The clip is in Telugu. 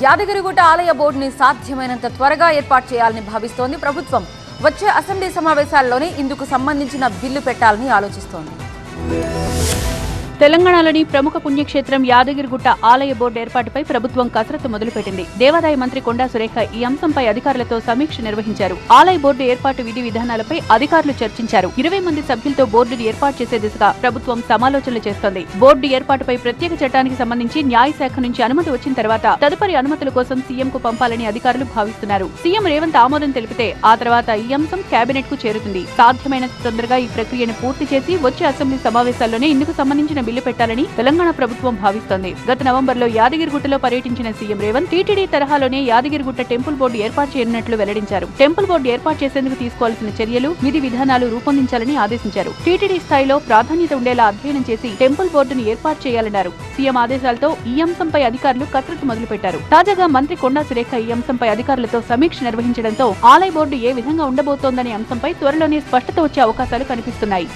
యాదగిరిగుట్ట ఆలయ బోర్డుని సాధ్యమైనంత త్వరగా ఏర్పాటు చేయాలని భావిస్తోంది ప్రభుత్వం. వచ్చే అసెంబ్లీ సమావేశాల్లోనే ఇందుకు సంబంధించిన బిల్లు పెట్టాలని ఆలోచిస్తోంది. తెలంగాణలోని ప్రముఖ పుణ్యక్షేత్రం యాదగిరిగుట్ట ఆలయ బోర్డు ఏర్పాటుపై ప్రభుత్వం కసరత్తు మొదలుపెట్టింది. దేవాదాయ మంత్రి కొండా సురేఖ ఈ అంశంపై అధికారులతో సమీక్ష నిర్వహించారు. ఆలయ బోర్డు ఏర్పాటు విధి విధానాలపై అధికారులు చర్చించారు. 20 మంది సభ్యులతో బోర్డును ఏర్పాటు చేసే దిశగా ప్రభుత్వం సమాలోచనలు చేస్తోంది. బోర్డు ఏర్పాటుపై ప్రత్యేక చట్టానికి సంబంధించి న్యాయశాఖ నుంచి అనుమతి వచ్చిన తర్వాత తదుపరి అనుమతుల కోసం సీఎంకు పంపాలని అధికారులు భావిస్తున్నారు. సీఎం రేవంత్ ఆమోదం తెలిపితే ఆ తర్వాత ఈ అంశం కేబినెట్ కు చేరుతుంది. సాధ్యమైనంత తొందరగా ఈ ప్రక్రియను పూర్తి చేసి వచ్చే అసెంబ్లీ సమావేశాల్లోనే ఇందుకు సంబంధించిన బిల్లు పెట్టాలని తెలంగాణ ప్రభుత్వం భావిస్తోంది. గత నవంబర్లో యాదగిరిగుట్టలో పర్యటించిన సీఎం రేవంత్ టీటీడీ తరహాలోనే యాదగిరిగుట్ట టెంపుల్ బోర్డు ఏర్పాటు చేయనున్నట్లు వెల్లడించారు. టెంపుల్ బోర్డు ఏర్పాటు చేసేందుకు తీసుకోవాల్సిన చర్యలు, విధి విధానాలు రూపొందించాలని ఆదేశించారు. టీటీడీ స్థాయిలో ప్రాధాన్యత ఉండేలా అధ్యయనం చేసి టెంపుల్ బోర్డును ఏర్పాటు చేయాలన్నారు. సీఎం ఆదేశాలతో ఈ అంశంపై అధికారులు కసరత్తు మొదలుపెట్టారు. తాజాగా మంత్రి కొండా సురేఖ ఈ అంశంపై అధికారులతో సమీక్ష నిర్వహించడంతో ఆలయ బోర్డు ఏ విధంగా ఉండబోతోందనే అంశంపై త్వరలోనే స్పష్టత వచ్చే అవకాశాలు కనిపిస్తున్నాయి.